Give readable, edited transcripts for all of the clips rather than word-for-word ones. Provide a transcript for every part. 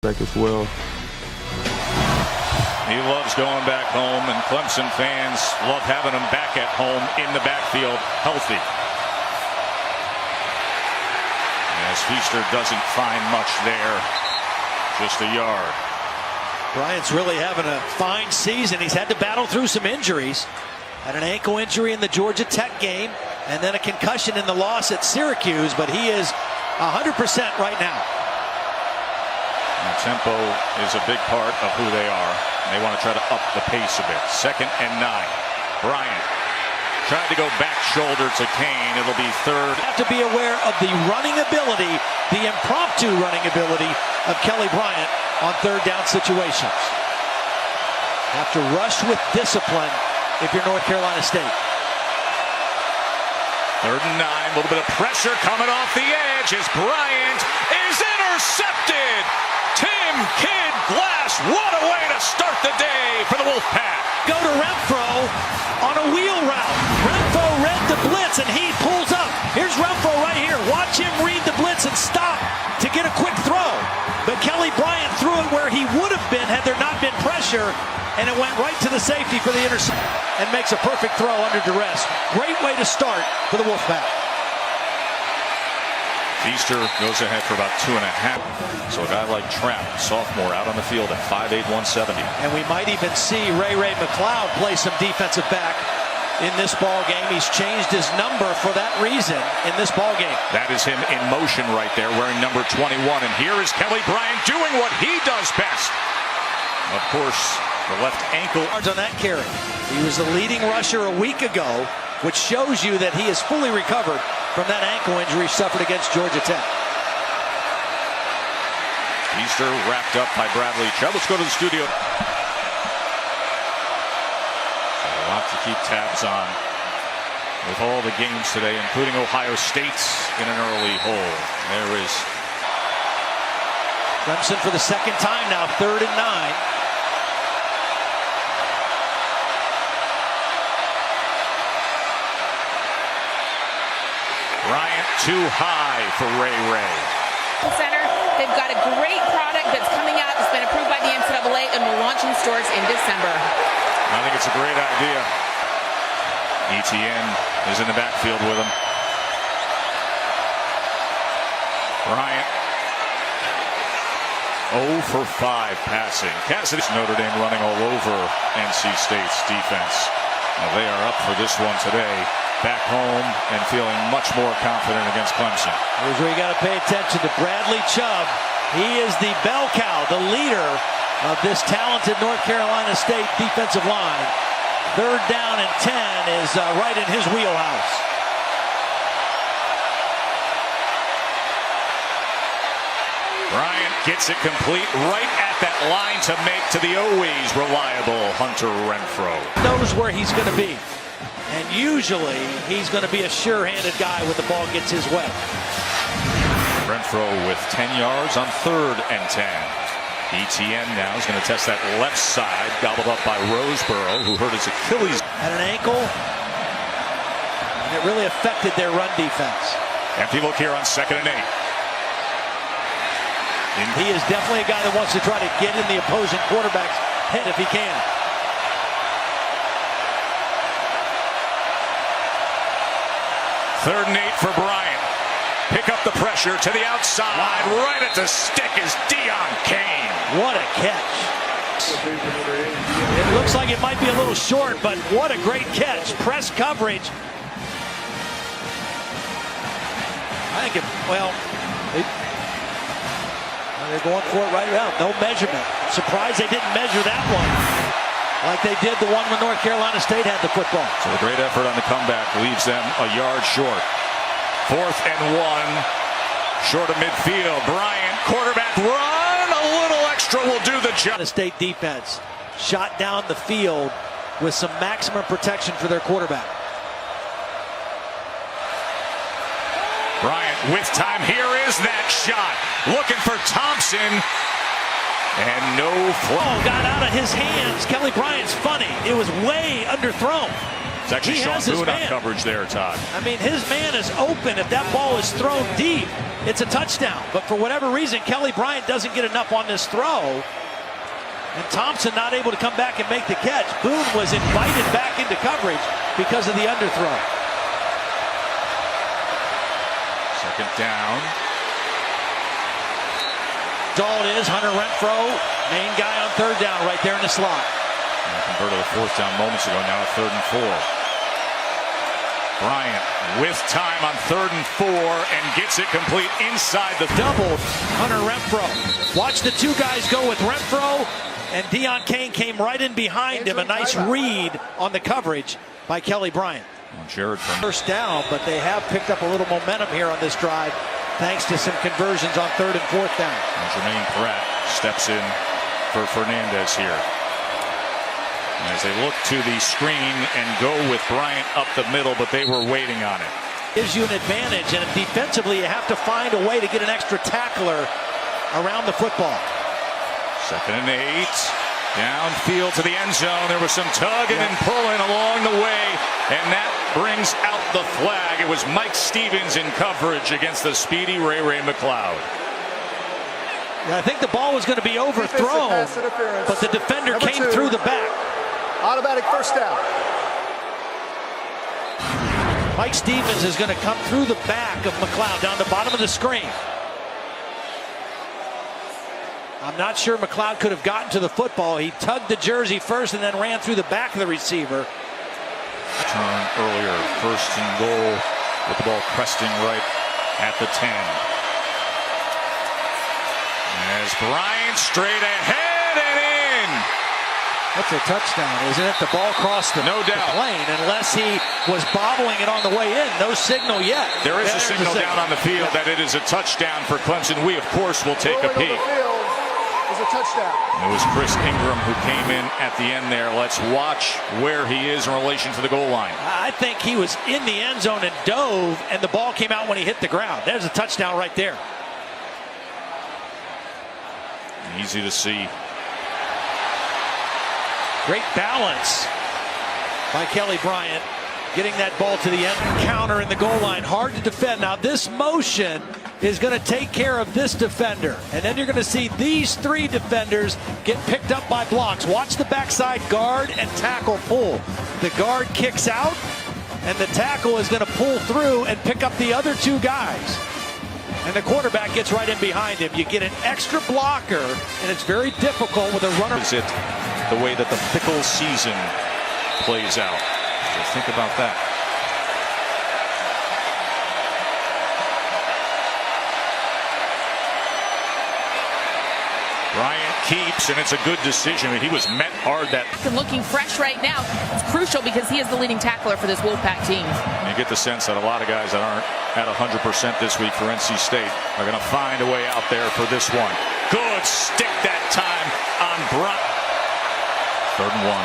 back as well. He loves going back home, and Clemson fans love having him back at home in the backfield, healthy. As Feaster doesn't find much there, just a yard. Bryant's really having a fine season. He's had to battle through some injuries. Had an ankle injury in the Georgia Tech game, and then a concussion in the loss at Syracuse, but he is 100% right now. And tempo is a big part of who they are. They want to try to up the pace a bit. 2nd and 9. Bryant tried to go back shoulder to Kane. It'll be 3rd. Have to be aware of the running ability, the impromptu running ability of Kelly Bryant on 3rd down situations. Have to rush with discipline if you're North Carolina State. 3rd and 9. A little bit of pressure coming off the edge as Bryant is intercepted. Tim Kidd Glass, what a way to start the day for the Wolfpack. Go to Renfro on a wheel route. Renfro read the blitz and he pulls up. Here's Renfro right here. Watch him read the blitz and stop to get a quick throw. But Kelly Bryant threw it where he would have been had there not been pressure, and it went right to the safety for the interception and makes a perfect throw under duress. Great way to start for the Wolfpack. Feaster goes ahead for about 2.5. So a guy like Trapp, sophomore, out on the field at 5'8", 170. And we might even see Ray McLeod play some defensive back in this ball game. He's changed his number for that reason in this ball game. That is him in motion right there, wearing number 21. And here is Kelly Bryant doing what he does best. Of course, the left ankle. On that carry. He was the leading rusher a week ago, which shows you that he is fully recovered from that ankle injury suffered against Georgia Tech. Feaster wrapped up by Bradley Chubb. Let's go to the studio. A lot to keep tabs on with all the games today, including Ohio State's in an early hole. There is Clemson for the 2nd time now, 3rd and 9. Bryant too high for Ray. Center. They've got a great product that's coming out that's been approved by the NCAA and will launch in stores in December. I think it's a great idea. Etienne is in the backfield with him. Bryant 0 for 5 passing. Cassidy's Notre Dame running all over NC State's defense. Now they are up for this one today. Back home and feeling much more confident against Clemson. Here's where you got to pay attention to Bradley Chubb. He is the bell cow, the leader of this talented North Carolina State defensive line. 3rd down and 10 is right in his wheelhouse. Bryant gets it complete right at that line to make to the always reliable Hunter Renfro. Knows where he's going to be. And usually, he's going to be a sure-handed guy when the ball gets his way. Renfro with 10 yards on 3rd and 10. Etienne now is going to test that left side, gobbled up by Roseboro, who hurt his Achilles. Had an ankle, and it really affected their run defense. Empty look here on 2nd and 8. He is definitely a guy that wants to try to get in the opposing quarterback's head if he can. 3rd and 8 for Bryant. Pick up the pressure to the outside. Wow. Right at the stick is Deion Kane. What a catch. It looks like it might be a little short, but what a great catch. Press coverage. I think they're going for it right around. No measurement. Surprised they didn't measure that one like they did the one when North Carolina State had the football. So a great effort on the comeback leaves them a yard short. 4th and 1. Short of midfield. Bryant, quarterback run. A little extra will do the job. The State defense shot down the field with some maximum protection for their quarterback. Bryant with time. Here is that shot. Looking for Thompson. And no flag. Got out of his hands. Kelly Bryant's funny. It was way underthrown. It's actually Sean Boone on coverage there, Todd. I mean, his man is open if that ball is thrown deep. it's a touchdown. But for whatever reason, Kelly Bryant doesn't get enough on this throw. And Thompson not able to come back and make the catch. Boone was invited back into coverage because of the underthrow. Second down. All it is, Hunter Renfrow, main guy on third down right there in the slot. Converted a fourth down moments ago, now a 3rd and 4. Bryant with time on 3rd and 4 and gets it complete inside the double. Hunter Renfrow. Watch the two guys go with Renfrow, and Deion Kane came right in behind him. A nice read on the coverage by Kelly Bryant. Jared from first down, but they have picked up a little momentum here on this drive thanks to some conversions on 3rd and 4th down. And Jermaine Pratt steps in for Fernandez here. And as they look to the screen and go with Bryant up the middle, but they were waiting on it. Gives you an advantage, and defensively you have to find a way to get an extra tackler around the football. 2nd and 8. Downfield to the end zone. There was some tugging and pulling along the way, and that brings out the flag. It was Mike Stevens in coverage against the speedy Ray McLeod. I think the ball was going to be overthrown, but the defender came through the back. Automatic first down. Mike Stevens is going to come through the back of McLeod down the bottom of the screen. I'm not sure McLeod could have gotten to the football. He tugged the jersey first and then ran through the back of the receiver. Turn earlier, 1st and goal with the ball cresting right at the 10. As Bryant straight ahead and in. That's a touchdown, isn't it? The ball crossed the plane, unless he was bobbling it on the way in. No signal yet. There is a signal down on the field that it is a touchdown for Clemson. We, of course, will take a peek. Is a touchdown. It was Chris Ingram who came in at the end there. Let's watch where he is in relation to the goal line. I think he was in the end zone and dove, and the ball came out when he hit the ground. There's a touchdown right there. Easy to see. Great balance by Kelly Bryant, getting that ball to the end counter in the goal line. Hard to defend. Now this motion is going to take care of this defender, and then you're going to see these 3 defenders get picked up by blocks. Watch the backside guard and tackle pull. The guard kicks out, and the tackle is going to pull through and pick up the other 2 guys. And the quarterback gets right in behind him. You get an extra blocker, and it's very difficult with a runner. Is it the way that the fickle season plays out? So think about that. Bryant keeps, and it's a good decision. He was met hard that. And looking fresh right now. It's crucial because he is the leading tackler for this Wolfpack team. You get the sense that a lot of guys that aren't at 100% this week for NC State are going to find a way out there for this one. Good stick that time on Bryant. 3rd and 1.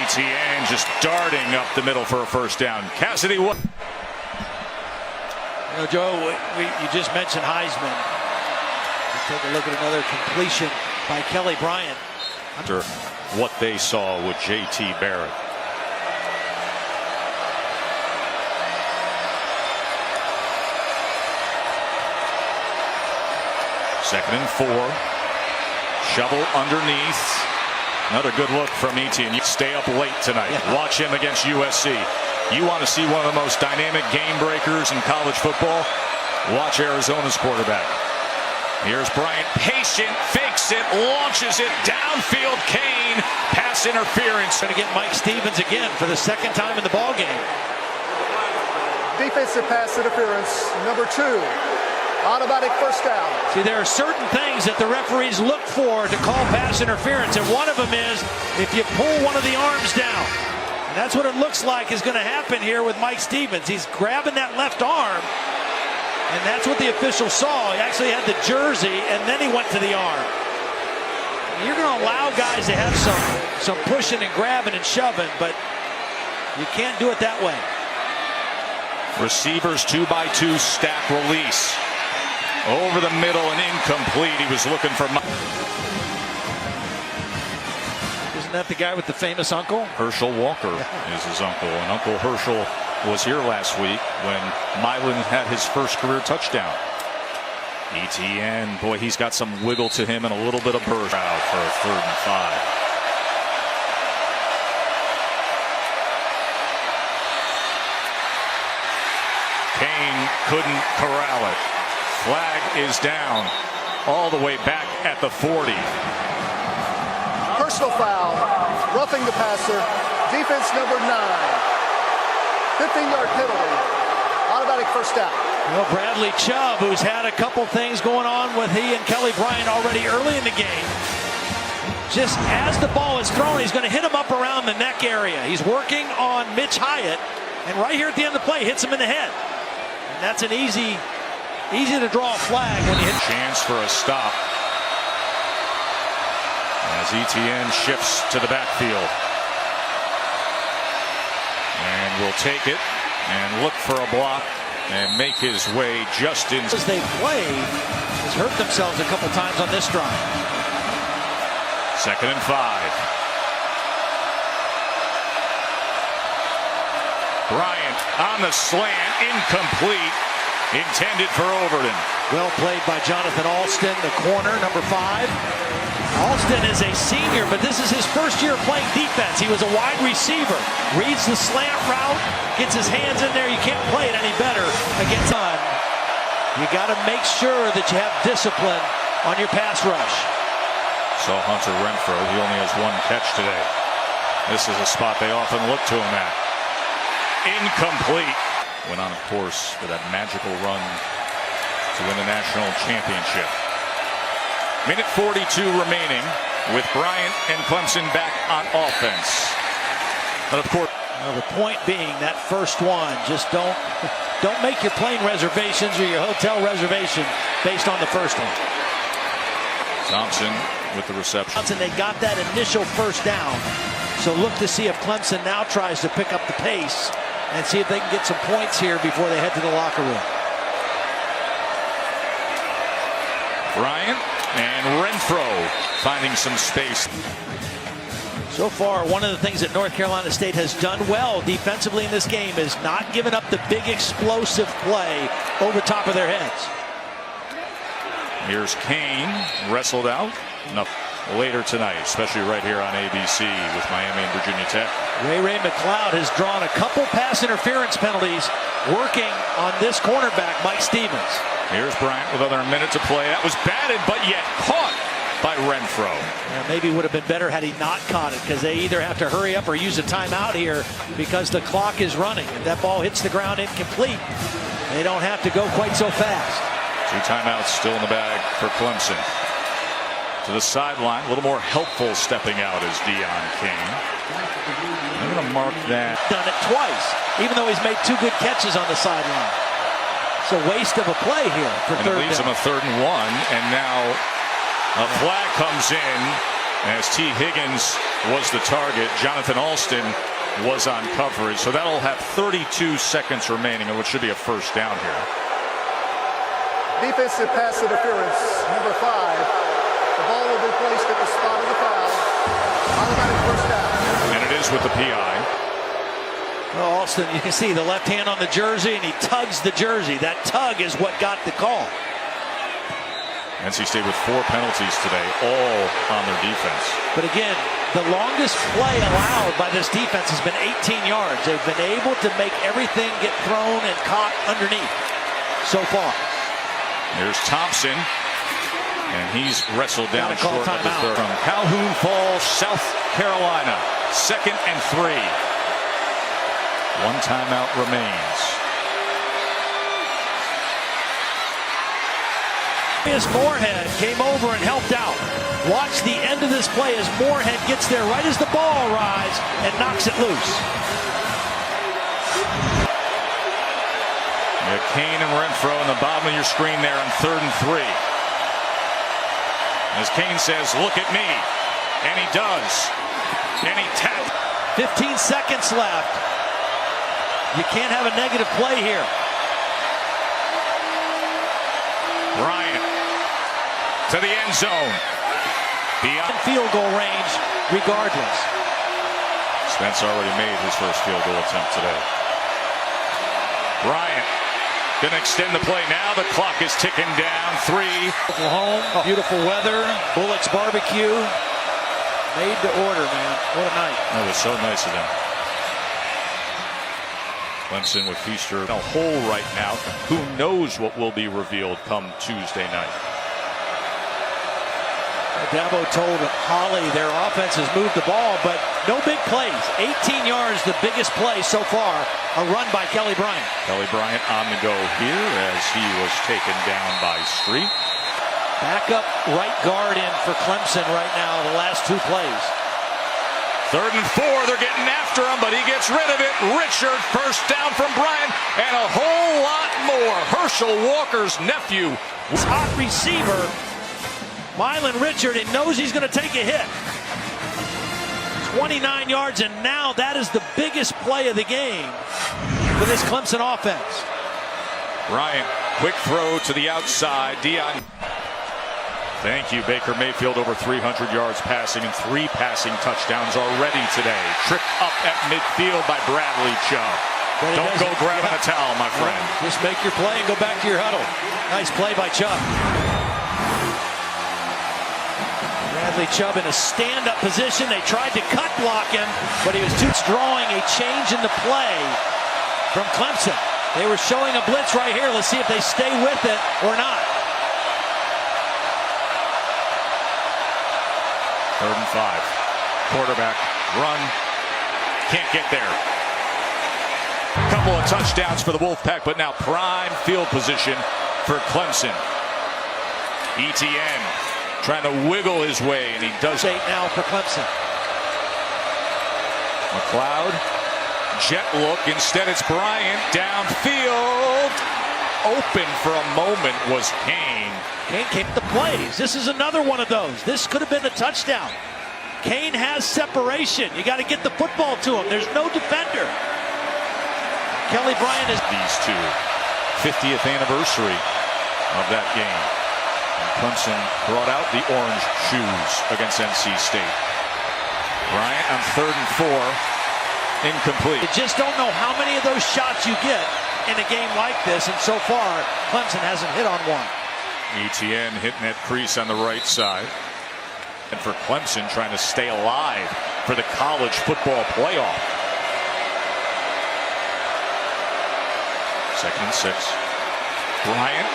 ETN just darting up the middle for a first down. Cassidy, what? You know, Joe, you just mentioned Heisman. Let's take a look at another completion by Kelly Bryant. After what they saw with J.T. Barrett. Second and 4. Shovel underneath. Another good look from Etienne. You stay up late tonight. Watch him against USC. You want to see one of the most dynamic game breakers in college football? Watch Arizona's quarterback. Here's Bryant, patient, fakes it, launches it, downfield. Kane, pass interference. Going to get Mike Stevens again for the 2nd time in the ball game. Defensive pass interference, number 2. Automatic first down. See, there are certain things that the referees look for to call pass interference, and one of them is if you pull one of the arms down. And that's what it looks like is going to happen here with Mike Stevens. He's grabbing that left arm, and that's what the official saw. He actually had the jersey, and then he went to the arm. You're going to allow guys to have some pushing and grabbing and shoving, but you can't do it that way. Receivers 2x2 stack release. Over the middle and incomplete. He was looking for. There's Isn't that the guy with the famous uncle? Herschel Walker is his uncle, and Uncle Herschel was here last week when Milan had his first career touchdown. ETN, boy, he's got some wiggle to him and a little bit of burst out for a 3rd and 5. Kane couldn't corral it. Flag is down all the way back at the 40. Personal foul, roughing the passer, defense number 9. 15-yard penalty, automatic first down. Well, Bradley Chubb, who's had a couple things going on with he and Kelly Bryant already early in the game. Just as the ball is thrown, he's going to hit him up around the neck area. He's working on Mitch Hyatt, and right here at the end of the play, hits him in the head. And that's an easy to draw a flag when you hit. Chance for a stop as ETN shifts to the backfield. And will take it and look for a block and make his way just in. As they played, has hurt themselves a couple times on this drive. 2nd and 5. Bryant on the slant, incomplete, intended for Overton. Well played by Jonathan Alston, the corner, number 5. Alston is a senior, but this is his first year playing defense. He was a wide receiver, reads the slant route, gets his hands in there. You can't play it any better against one. You got to make sure that you have discipline on your pass rush. Saw Hunter Renfrow. He only has 1 catch today. This is a spot they often look to him at. Incomplete. Went on, of course, for that magical run to win the national championship. Minute 42 remaining with Bryant and Clemson back on offense. But of course, well, the point being that first one, just don't make your plane reservations or your hotel reservation based on the first one. Thompson with the reception. They got that initial first down. So look to see if Clemson now tries to pick up the pace and see if they can get some points here before they head to the locker room. Bryant and Renfrow finding some space. So far, one of the things that North Carolina State has done well defensively in this game is not giving up the big explosive play over top of their heads. Here's Kane, wrestled out. Later tonight, especially right here on ABC with Miami and Virginia Tech. Ray McLeod has drawn a couple pass interference penalties working on this cornerback, Mike Stevens. Here's Bryant with another minute to play. That was batted, but yet caught by Renfrow. Yeah, maybe would have been better had he not caught it, because they either have to hurry up or use a timeout here because the clock is running. If that ball hits the ground incomplete, they don't have to go quite so fast. 2 timeouts still in the bag for Clemson. To the sideline, a little more helpful stepping out is Deion Kane. I'm going to mark that. Done it twice, even though he's made 2 good catches on the sideline. It's a waste of a play here for and third it leaves down. him a 3rd and 1, and now a flag comes in as T. Higgins was the target. Jonathan Alston was on coverage, so that'll have 32 seconds remaining, and what should be a first down here. Defensive pass interference, number 5. The ball will be placed at the spot of the foul. Automatic first down. And it is with the PI. Well, Alston, you can see the left hand on the jersey, and he tugs the jersey. That tug is what got the call. NC State with 4 penalties today, all on their defense. But again, the longest play allowed by this defense has been 18 yards. They've been able to make everything get thrown and caught underneath so far. Here's Thompson, and he's wrestled down short of the 3rd. From Calhoun Falls, South Carolina, 2nd and 3. 1 timeout remains. Moorhead came over and helped out. Watch the end of this play as Moorhead gets there right as the ball arrives and knocks it loose. You got Kane and Renfrow in the bottom of your screen there on 3rd and 3. As Kane says, look at me. And he does. And he tapped. 15 seconds left. You can't have a negative play here. Bryant to the end zone. Beyond field goal range regardless. Spence already made his first field goal attempt today. Bryant gonna extend the play now. The clock is ticking down. 3. Beautiful home, beautiful weather, Bullock's barbecue. Made to order, man. What a night. That was so nice of them. Clemson with Feaster in a hole right now. Who knows what will be revealed come Tuesday night? Dabo told Holly their offense has moved the ball, but no big plays. 18 yards, the biggest play so far, a run by Kelly Bryant. Kelly Bryant on the go here as he was taken down by Street. Backup right guard in for Clemson right now, the last 2 plays. 3rd and 4, they're getting after him, but he gets rid of it. Richard, first down from Bryant, and a whole lot more. Herschel Walker's nephew. Hot receiver, Mylan Richard, and knows he's going to take a hit. 29 yards, and now that is the biggest play of the game for this Clemson offense. Bryant, quick throw to the outside. Dion. Thank you, Baker Mayfield, over 300 yards passing and 3 passing touchdowns already today. Tripped up at midfield by Bradley Chubb. Don't go grabbing a towel, my friend. Just make your play and go back to your huddle. Nice play by Chubb. Bradley Chubb in a stand-up position. They tried to cut block him, but he was too drawing a change in the play from Clemson. They were showing a blitz right here. Let's see if they stay with it or not. 3rd and 5. Quarterback run. Can't get there. Couple of touchdowns for the Wolfpack, but now prime field position for Clemson. ETN trying to wiggle his way, and he does. 8 now for Clemson. McLeod, jet look. Instead, it's Bryant downfield. Open for a moment was Kane. Kane came the plays. This is another one of those. This could have been the touchdown. Kane has separation. You got to get the football to him. There's no defender. Kelly Bryant is. These two. 50th anniversary of that game. And Clemson brought out the orange shoes against NC State. Bryant on 3rd and 4. Incomplete. You just don't know how many of those shots you get in a game like this, and so far, Clemson hasn't hit on one. ETN hitting that crease on the right side. And for Clemson trying to stay alive for the college football playoff. 2nd and 6. Bryant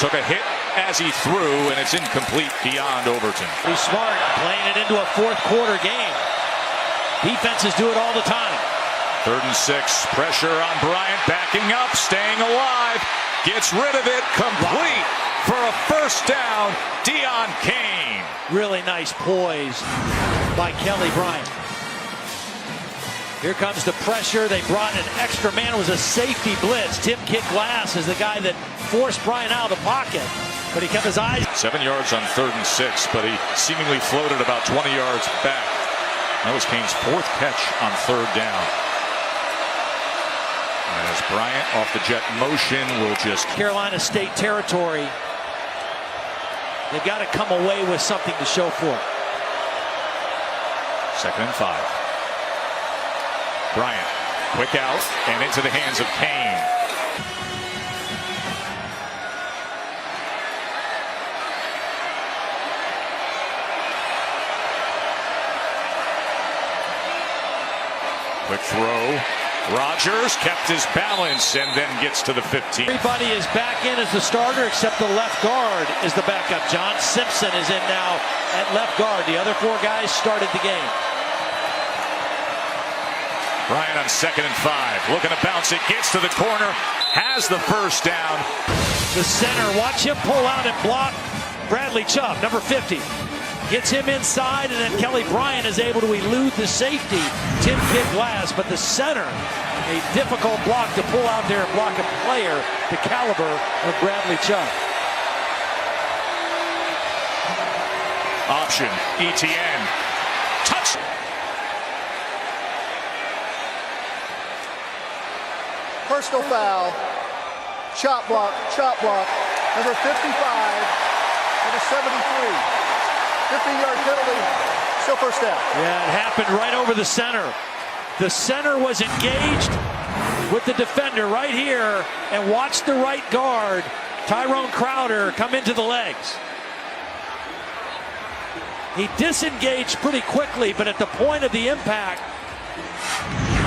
took a hit as he threw, and it's incomplete beyond Overton. He's smart, playing it into a 4th quarter game. Defenses do it all the time. 3rd and 6. Pressure on Bryant, backing up, staying alive. Gets rid of it, complete for a first down. Dion Kane. Really nice poise by Kelly Bryant. Here comes the pressure. They brought an extra man. It was a safety blitz. Tim Kit Glass is the guy that forced Bryant out of the pocket, but he kept his eyes. 7 yards on 3rd and 6, but he seemingly floated about 20 yards back. That was Kane's 4th catch on 3rd down. As Bryant off the jet motion will just. Carolina State territory. They've got to come away with something to show for it. 2nd and 5. Bryant, quick out and into the hands of Kane. Quick throw. Rogers kept his balance and then gets to the 15. Everybody is back in as the starter except the left guard is the backup. John Simpson is in now at left guard. The other 4 guys started the game. Bryant on 2nd and 5. Looking to bounce it. Gets to the corner. Has the first down. The center. Watch him pull out and block Bradley Chubb, number 50. Gets him inside, and then Kelly Bryant is able to elude the safety, Tim Kit Glass. But the center, a difficult block to pull out there and block a player the caliber of Bradley Chubb. Option, ETN. Touch. Personal foul. Chop block. Number 55. Number 73. 15-yard penalty. Still first down. Yeah, it happened right over the center. The center was engaged with the defender right here and watched the right guard, Tyrone Crowder, come into the legs. He disengaged pretty quickly, but at the point of the impact,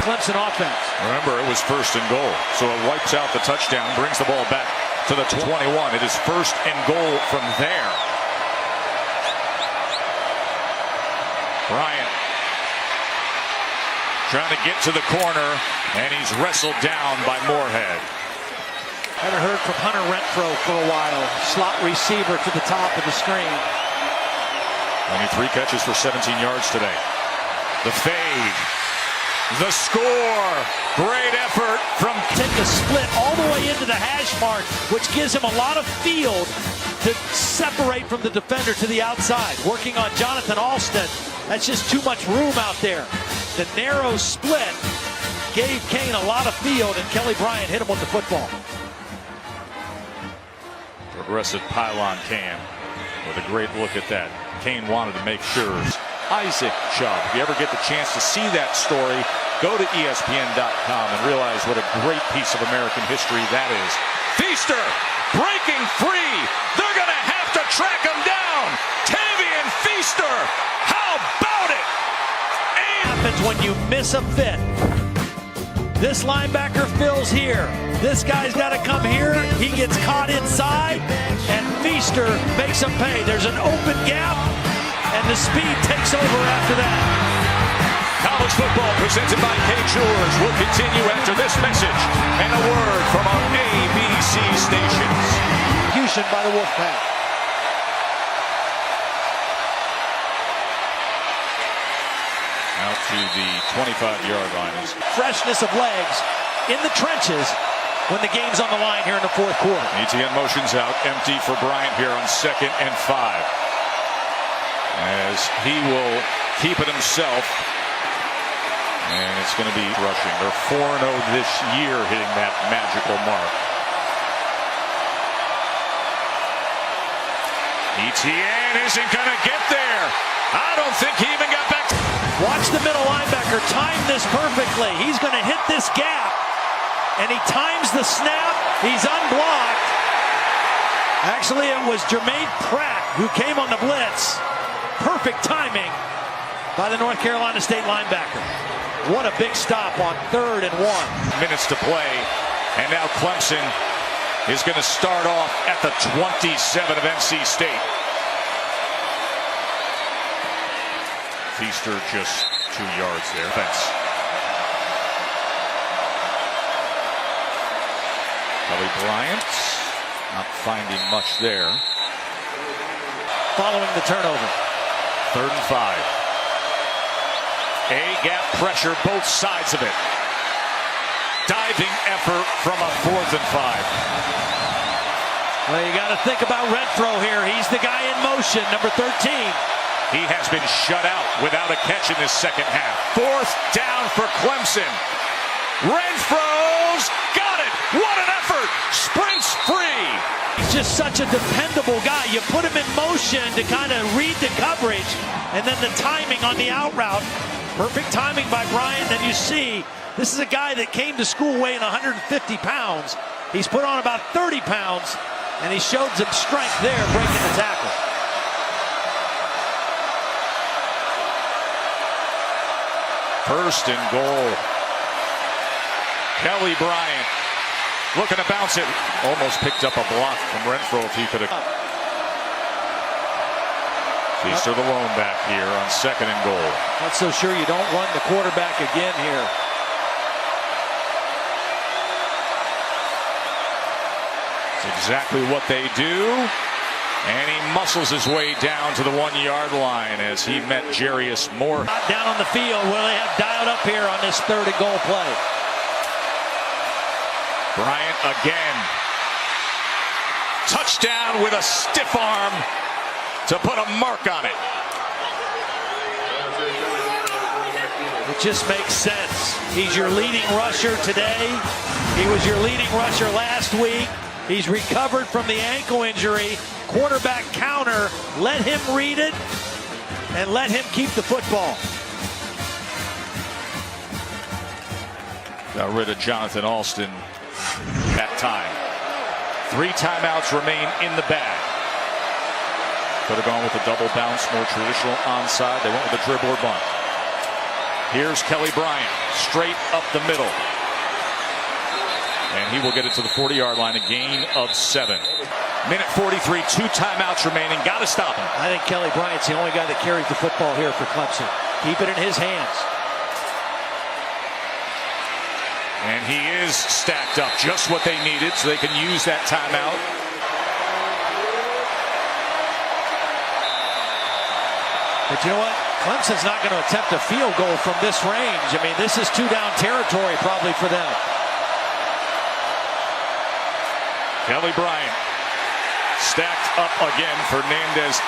Clemson offense. Remember, it was first and goal, so it wipes out the touchdown, brings the ball back to the 21. It is first and goal from there. Bryant trying to get to the corner, and he's wrestled down by Moorhead. Haven't heard from Hunter Renfro for a while. Slot receiver to the top of the screen. Only 3 catches for 17 yards today. The fade. The score. Great effort from... Take the split all the way into the hash mark, which gives him a lot of field to separate from the defender to the outside. Working on Jonathan Alston. That's just too much room out there. The narrow split gave Kane a lot of field, and Kelly Bryant hit him with the football. Progressive pylon cam with a great look at that. Kane wanted to make sure. Isaac Chubb. If you ever get the chance to see that story, go to ESPN.com and realize what a great piece of American history that is. Feaster breaking free. They're going to have to track him down. Tavian Feaster. How about it? Happens when you miss a fit. This linebacker fills here. This guy's got to come here. He gets caught inside, and Feaster makes him pay. There's an open gap, and the speed takes over after that. College football presented by K-Jewelers will continue after this message and a word from our ABC stations. Execution by the Wolfpack. Out to the 25-yard line. Freshness of legs in the trenches when the game's on the line here in the fourth quarter. ETN motions out, empty for Bryant here on 2nd and 5. As he will keep it himself. And it's going to be rushing. They're 4-0 this year, hitting that magical mark. ETN isn't going to get there. I don't think he even got back. Watch the middle linebacker time this perfectly. He's going to hit this gap, and he times the snap. He's unblocked. Actually, it was Jermaine Pratt who came on the blitz. Perfect timing by the North Carolina State linebacker. What a big stop on 3rd and 1. Minutes to play, and now Clemson is going to start off at the 27 of NC State. Feaster just 2 yards there. Fence. Kelly Bryant not finding much there. Following the turnover. 3rd and 5. A-gap pressure, both sides of it. Diving effort from a 4th and 5. Well, you got to think about Renfro here. He's the guy in motion, number 13. He has been shut out without a catch in this second half. 4th down for Clemson. Renfro's got it. What an effort. Sprints free. He's just such a dependable guy. You put him in motion to kind of read the coverage, and then the timing on the out route. Perfect timing by Bryant. Then you see, this is a guy that came to school weighing 150 pounds. He's put on about 30 pounds, and he showed some strength there breaking the tackle. First and goal. Kelly Bryant looking to bounce it. Almost picked up a block from Renfro if he could have. Feaster the lone back here on 2nd and goal. Not so sure you don't run the quarterback again here. It's exactly what they do. And he muscles his way down to the 1-yard line as he met Jarius Moore. Down on the field where they have dialed up here on this 3rd and goal play. Bryant again. Touchdown with a stiff arm to put a mark on it. It just makes sense. He's your leading rusher today. He was your leading rusher last week. He's recovered from the ankle injury. Quarterback counter, let him read it, and let him keep the football. Got rid of Jonathan Alston that time. 3 timeouts remain in the bag. Could have gone with a double bounce, more traditional onside. They went with a dribble or bunt. Here's Kelly Bryant, straight up the middle. And he will get it to the 40-yard line, a gain of 7. Minute 43, 2 timeouts remaining. Got to stop him. I think Kelly Bryant's the only guy that carries the football here for Clemson. Keep it in his hands. And he is stacked up, just what they needed, so they can use that timeout. But you know what? Clemson's not going to attempt a field goal from this range. I mean, this is 2-down territory probably for them. Kelly Bryant stacked up again. Fernandez